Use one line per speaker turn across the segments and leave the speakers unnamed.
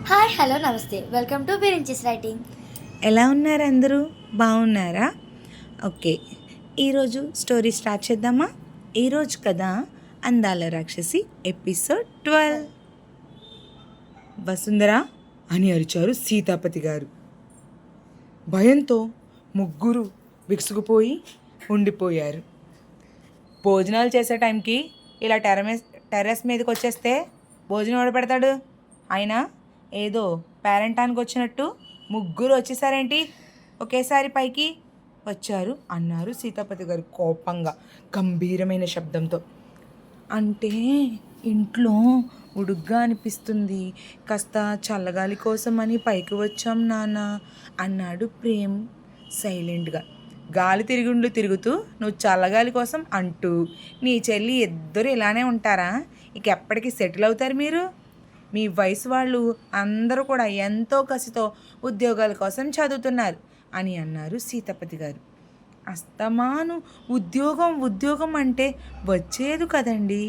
Hi hello నమస్తే welcome to బిరించిస్ writing.
ఎలా ఉన్నారు అందరూ? బాగున్నారా? ఓకే, ఈరోజు స్టోరీ స్టార్ట్ చేద్దామా? ఈరోజు కథ అందాల రాక్షసి ఎపిసోడ్ 12. వసుంధర అని అరిచారు సీతాపతి గారు. భయంతో ముగ్గురు విసుగుపోయి ఉండిపోయారు. భోజనాలు చేసే టైంకి ఇలా టెర్రస్ మీదకి వచ్చేస్తే భోజనం ఎవడు పెడతాడు? అయినా ఏదో పేరెంటానికి వచ్చినట్టు ముగ్గురు వచ్చేసారేంటి ఒకేసారి పైకి వచ్చారు అన్నారు సీతాపతి గారు కోపంగా గంభీరమైన శబ్దంతో. అంటే ఇంట్లో ఉడుగ్గా అనిపిస్తుంది, కాస్త చల్లగాలి కోసం అని పైకి వచ్చాం నాన్న అన్నాడు ప్రేమ్ సైలెంట్గా. గాలి తిరుగుతూ నువ్వు చల్లగాలి కోసం అంటూ నీ చెల్లి ఇద్దరు ఇలానే ఉంటారా? ఇక ఎప్పటికీ సెటిల్ అవుతారు మీరు? మీ వయసు వాళ్ళు అందరూ కూడా ఎంతో కసితో ఉద్యోగాల కోసం చదువుతున్నారు అని అన్నారు సీతాపతి గారు. అస్తమాను ఉద్యోగం అంటే వచ్చేది కదండి,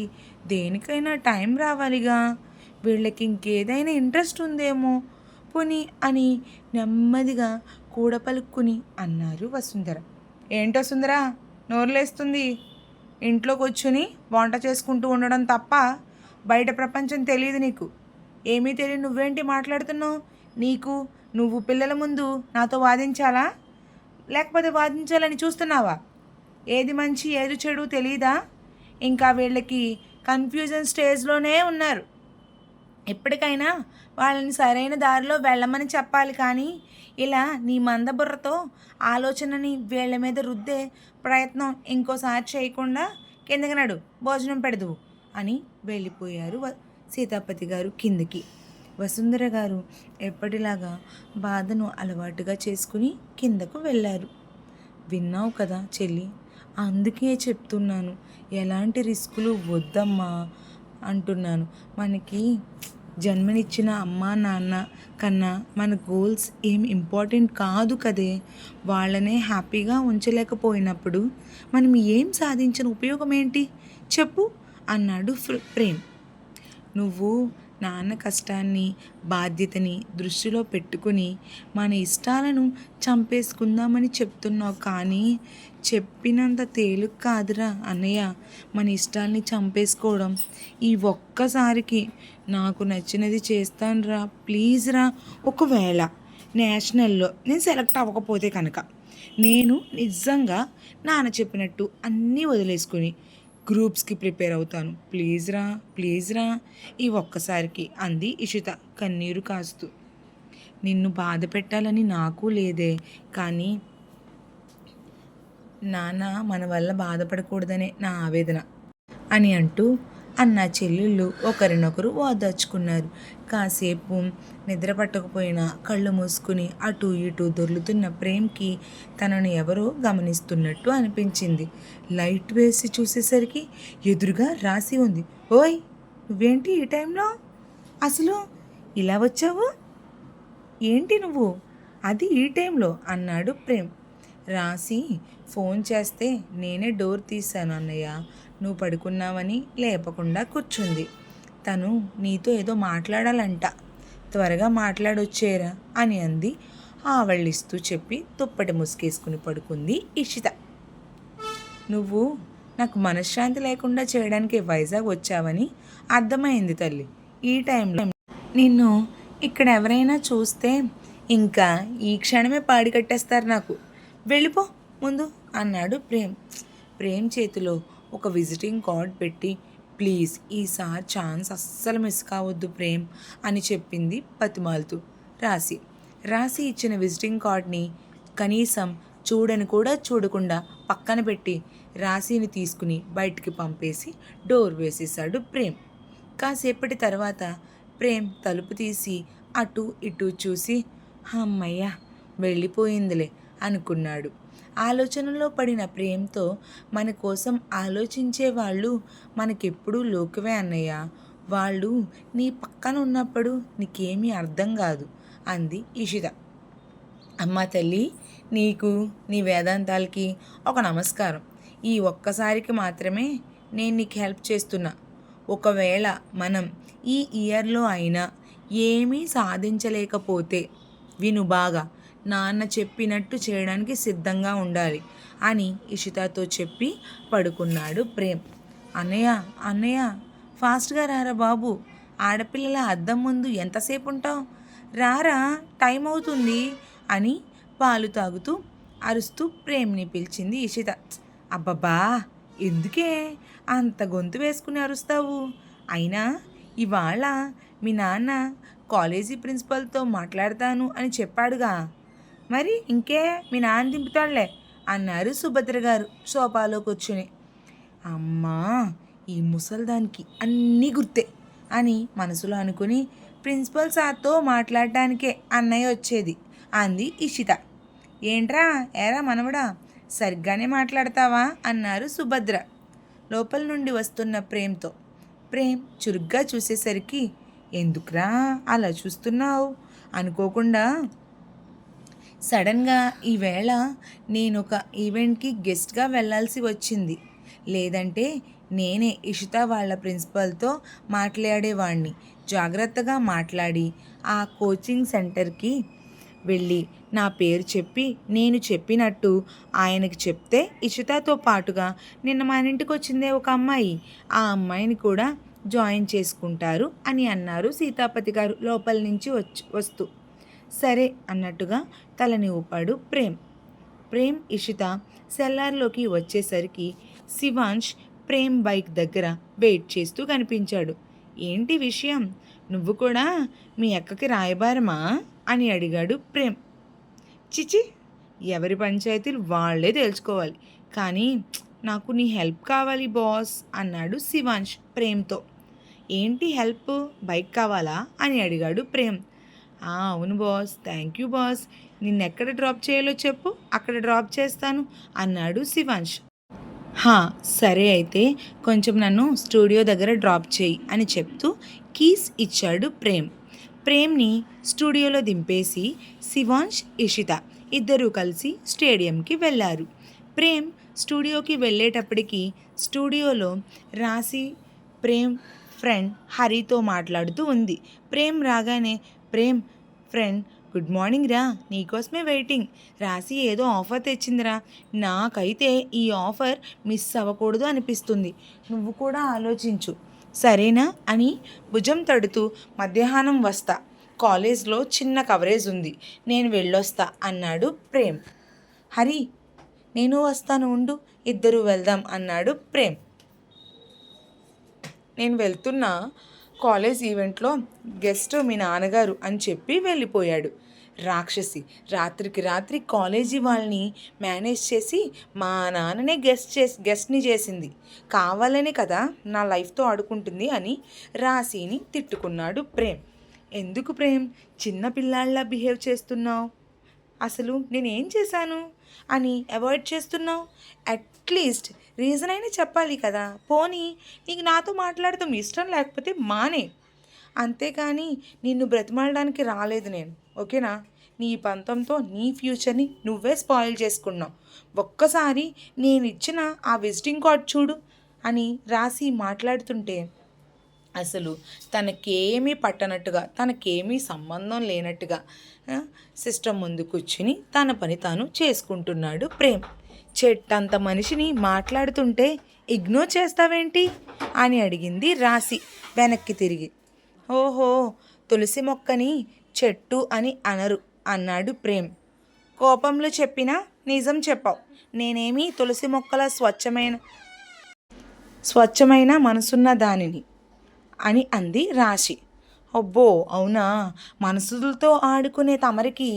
దేనికైనా టైం రావాలిగా. వీళ్ళకి ఇంకేదైనా ఇంట్రెస్ట్ ఉందేమో పోనీ అని నెమ్మదిగా కూడపలుక్కుని అన్నారు వసుంధర. ఏంటో సుందర, నోరులేస్తుంది. ఇంట్లో కూర్చుని వంట చేసుకుంటూ ఉండడం తప్ప బయట ప్రపంచం తెలియదు నీకు. ఏమీ తెలియదు నువ్వేంటి మాట్లాడుతున్నావు? నువ్వు పిల్లల ముందు నాతో వాదించాలా, లేకపోతే వాదించాలని చూస్తున్నావా? ఏది మంచి ఏది చెడు తెలీదా? ఇంకా వీళ్ళకి కన్ఫ్యూజన్ స్టేజ్లోనే ఉన్నారు. ఎప్పటికైనా వాళ్ళని సరైన దారిలో వెళ్ళమని చెప్పాలి, కానీ ఇలా నీ మందబుర్రతో ఆలోచనని వీళ్ళ మీద రుద్దే ప్రయత్నం ఇంకోసారి చేయకుండా కిందకి నడు, భోజనం పెడదువు అని వెళ్ళిపోయారు సీతాపతి గారు కిందికి. వసుంధర గారు ఎప్పటిలాగా బాధను అలవాటుగా చేసుకుని కిందకు వెళ్ళారు. విన్నావు కదా చెల్లి, అందుకే చెప్తున్నాను, ఎలాంటి రిస్కులు వద్దమ్మా అంటున్నాను. మనకి జన్మనిచ్చిన అమ్మా నాన్న కన్నా మన గోల్స్ ఏం ఇంపార్టెంట్ కాదు కదే. వాళ్ళనే హ్యాపీగా ఉంచలేకపోయినప్పుడు మనం ఏం సాధించిన ఉపయోగం ఏంటి చెప్పు అన్నాడు ప్రేమ్. నువ్వు నాన్న కష్టాన్ని బాధ్యతని దృష్టిలో పెట్టుకుని మన ఇష్టాలను చంపేసుకుందామని చెప్తున్నావు, కానీ చెప్పినంత తేలిక కాదురా అన్నయ్య మన ఇష్టాల్ని చంపేసుకోవడం. ఈ ఒక్కసారికి నాకు నచ్చినది చేస్తాను రా, ప్లీజ్ రా. ఒకవేళ నేషనల్లో నేను సెలెక్ట్ అవ్వకపోతే కనుక నేను నిజంగా నాన్న చెప్పినట్టు అన్నీ వదిలేసుకుని గ్రూప్స్కి ప్రిపేర్ అవుతాను, ప్లీజ్ రా ఈ ఒక్కసారికి అంది ఇషిత కన్నీరు కాస్తూ. నిన్ను బాధ పెట్టాలని నాకు లేదే, కానీ నాన్న మన వల్ల బాధపడకూడదనే నా ఆవేదన అని అంటూ అన్న చెల్లెళ్ళు ఒకరినొకరు ఓదార్చుకున్నారు. కాసేపు నిద్ర పట్టకపోయినా కళ్ళు మూసుకుని అటు ఇటు దొర్లుతున్న ప్రేమ్కి తనను ఎవరో గమనిస్తున్నట్టు అనిపించింది. లైట్ వేసి చూసేసరికి ఎదురుగా రాసి ఉంది. ఓయ్, నువ్వేంటి ఈ టైంలో? అసలు ఇలా వచ్చావు ఏంటి నువ్వు? అది ఈ టైంలో అన్నాడు ప్రేమ్. రాసి ఫోన్ చేస్తే నేనే డోర్ తీశాను అన్నయ్య, నువ్వు పడుకున్నావని లేపకుండా కూర్చుంది. తను నీతో ఏదో మాట్లాడాలంట, త్వరగా మాట్లాడొచ్చేరా అని అంది ఆవళ్ళిస్తూ చెప్పి దుప్పటి ముసుకేసుకుని పడుకుంది ఇషిత. నువ్వు నాకు మనశ్శాంతి లేకుండా చేయడానికి వైజాగ్ వచ్చావని అర్థమైంది తల్లి. ఈ టైంలో నిన్ను ఇక్కడ ఎవరైనా చూస్తే ఇంకా ఈ క్షణమే పాడి కట్టేస్తారు నాకు. వెళ్ళిపో ముందు అన్నాడు ప్రేమ్ చేతిలో ఒక విజిటింగ్ కార్డ్ పెట్టి, ప్లీజ్ ఈసారి ఛాన్స్ అస్సలు మిస్ కావద్దు ప్రేమ్ అని చెప్పింది బతిమాలుతూ. రాసి ఇచ్చిన విజిటింగ్ కార్డ్ని కనీసం చూడని కూడా చూడకుండా పక్కన పెట్టి రాశిని తీసుకుని బయటికి పంపేసి డోర్ వేసేశాడు ప్రేమ్. కాసేపటి తర్వాత ప్రేమ్ తలుపు తీసి అటు ఇటు చూసి అమ్మయ్య వెళ్ళిపోయిందిలే అనుకున్నాడు. ఆలోచనలో పడిన ప్రేమ్తో, మన కోసం ఆలోచించే వాళ్ళు మనకెప్పుడూ లోకువే అన్నయ్య, వాళ్ళు నీ పక్కన ఉన్నప్పుడు నీకేమీ అర్థం కాదు అంది ఇషిత. అమ్మ తల్లి, నీకు నీ వేదాంతాలకి ఒక నమస్కారం. ఈ ఒక్కసారికి మాత్రమే నేను నీకు హెల్ప్ చేస్తున్నా. ఒకవేళ మనం ఈ ఇయర్లో అయినా ఏమీ సాధించలేకపోతే విను బాగా, నాన్న చెప్పినట్టు చేయడానికి సిద్ధంగా ఉండాలి అని ఇషితాతో చెప్పి పడుకున్నాడు ప్రేమ్. అన్నయ్య అన్నయ్య ఫాస్ట్గా రారా బాబు, ఆడపిల్లల అద్దం ముందు ఎంతసేపు ఉంటావు, రారా టైం అవుతుంది అని పాలు తాగుతూ అరుస్తూ ప్రేమ్ని పిలిచింది ఇషిత. అబ్బబ్బా, ఎందుకే అంత గొంతు వేసుకుని అరుస్తావు? అయినా ఇవాళ మీ నాన్న కాలేజీ ప్రిన్సిపల్తో మాట్లాడతాను అని చెప్పాడుగా, మరి ఇంకే మీ నాన్న దింపుతాడులే అన్నారు సుభద్ర గారు సోఫాలో కూర్చుని. అమ్మా, ఈ ముసల్దానికి అన్నీ గుర్తే అని మనసులో అనుకుని ప్రిన్సిపల్ సార్తో మాట్లాడటానికే అన్నయ్య వచ్చేది అంది ఇషిత. ఏంట్రా ఏరా మనవడా, సరిగ్గానే మాట్లాడతావా అన్నారు సుభద్ర లోపల నుండి వస్తున్న ప్రేమ్తో. ప్రేమ్ చురుగ్గా చూసేసరికి, ఎందుకురా అలా చూస్తున్నావు అనుకోకుండా, సడన్గా ఈవేళ నేను ఒక ఈవెంట్కి గెస్ట్గా వెళ్ళాల్సి వచ్చింది, లేదంటే నేనే ఇషిత వాళ్ళ ప్రిన్సిపల్తో మాట్లాడేవాడిని. జాగ్రత్తగా మాట్లాడి ఆ కోచింగ్ సెంటర్కి వెళ్ళి నా పేరు చెప్పి నేను చెప్పినట్టు ఆయనకి చెప్తే ఇషితతో పాటుగా నిన్న మన ఇంటికి వచ్చిందే ఒక అమ్మాయి, ఆ అమ్మాయిని కూడా జాయిన్ చేసుకుంటారు అని అన్నారు సీతాపతి గారు లోపల నుంచి వస్తూ. సరే అన్నట్టుగా తలని ఊపాడు ప్రేమ్. ప్రేమ్ ఇషిత సెల్లార్లోకి వచ్చేసరికి శివాంష్ ప్రేమ్ బైక్ దగ్గర వెయిట్ చేస్తూ కనిపించాడు. ఏంటి విషయం, నువ్వు కూడా మీ అక్కకి రాయబారమా అని అడిగాడు ప్రేమ్. చిచి, ఎవరి పంచాయతీలు వాళ్ళే తెలుసుకోవాలి, కానీ నాకు నీ హెల్ప్ కావాలి బాస్ అన్నాడు శివాంష్ ప్రేమ్తో. ఏంటి హెల్ప్, బైక్ కావాలా అని అడిగాడు ప్రేమ్. అవును బాస్, థ్యాంక్ యూ బాస్, నిన్నెక్కడ డ్రాప్ చేయాలో చెప్పు, అక్కడ డ్రాప్ చేస్తాను అన్నాడు శివాంష్. సరే అయితే కొంచెం నన్ను స్టూడియో దగ్గర డ్రాప్ చేయి అని చెప్తూ కీస్ ఇచ్చాడు ప్రేమ్. ప్రేమ్ని స్టూడియోలో దింపేసి శివాంష్ ఇషిత ఇద్దరూ కలిసి స్టేడియంకి వెళ్ళారు. ప్రేమ్ స్టూడియోకి వెళ్ళేటప్పటికి స్టూడియోలో రాసి ప్రేమ్ ఫ్రెండ్ హరితో మాట్లాడుతూ ఉంది. ప్రేమ్ రాగానే, ప్రేమ్ ఫ్రెండ్ గుడ్ మార్నింగ్ రా, నీకోసమే వెయిటింగ్, రాసి ఏదో ఆఫర్ తెచ్చిందిరా, నాకైతే ఈ ఆఫర్ మిస్ అవ్వకూడదు అనిపిస్తుంది, నువ్వు కూడా ఆలోచించు సరేనా అని భుజం తడుతూ మధ్యాహ్నం వస్తా, కాలేజ్లో చిన్న కవరేజ్ ఉంది, నేను వెళ్ళొస్తా అన్నాడు ప్రేమ్. హరి నేను వస్తాను ఉండు, ఇద్దరు వెళ్దాం అన్నాడు ప్రేమ్. నేను వెళ్తున్నా, కాలేజ్ ఈవెంట్లో గెస్ట్ మీ నాన్నగారు అని చెప్పి వెళ్ళిపోయాడు. రాక్షసి రాత్రికి రాత్రి కాలేజీ వాళ్ళని మేనేజ్ చేసి మా నాన్ననే గెస్ట్ని చేసింది, కావాలనే కదా నా లైఫ్తో ఆడుకుంటుంది అని రాశిని తిట్టుకున్నాడు ప్రేమ్. ఎందుకు ప్రేమ్ చిన్న పిల్లాళ్ళ బిహేవ్ చేస్తున్నావు, అసలు నేనేం చేశాను అని అవాయిడ్ చేస్తున్నావు, అట్లీస్ట్ రీజన్ అయినా చెప్పాలి కదా, పోనీ నీకు నాతో మాట్లాడటం ఇష్టం లేకపోతే మానే, అంతేకాని నిన్ను బ్రతిమాలడానికి రాలేదు నేను, ఓకేనా, నీ పంతంతో నీ ఫ్యూచర్ని నువ్వే స్పాయిల్ చేసుకున్నావు, ఒక్కసారి నేను ఇచ్చిన ఆ విజిటింగ్ కార్డ్ చూడు అని రాసి మాట్లాడుతుంటే అసలు తనకేమీ పట్టనట్టుగా, తనకేమీ సంబంధం లేనట్టుగా సిస్టమ్ ముందు కూర్చుని తన పని తాను చేసుకుంటున్నాడు ప్రేమ్. చెట్టంత మనిషిని మాట్లాడుతుంటే ఇగ్నోర్ చేస్తావేంటి అని అడిగింది రాశి వెనక్కి తిరిగి. ఓహో, తులసి మొక్కని చెట్టు అని అనరు అన్నాడు ప్రేమ్. కోపంలో చెప్పినా నిజం చెప్పావు, నేనేమీ తులసి మొక్కల స్వచ్ఛమైన మనసున్న దానిని అని అంది రాశి. అబ్బో అవునా, మనసులతో ఆడుకునే తమరికి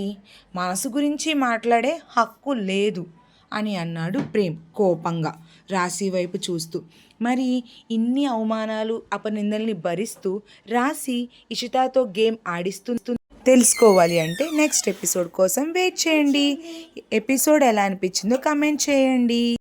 మనసు గురించి మాట్లాడే హక్కు లేదు అని అన్నాడు ప్రేమ్ కోపంగా రాశి వైపు చూస్తూ. మరి ఇన్ని అవమానాలు అపనిందల్ని భరిస్తూ రాశి ఇషితాతో గేమ్ ఆడిస్తూ తెలుసుకోవాలి అంటే నెక్స్ట్ ఎపిసోడ్ కోసం వెయిట్ చేయండి. ఎపిసోడ్ ఎలా అనిపించిందో కమెంట్ చేయండి.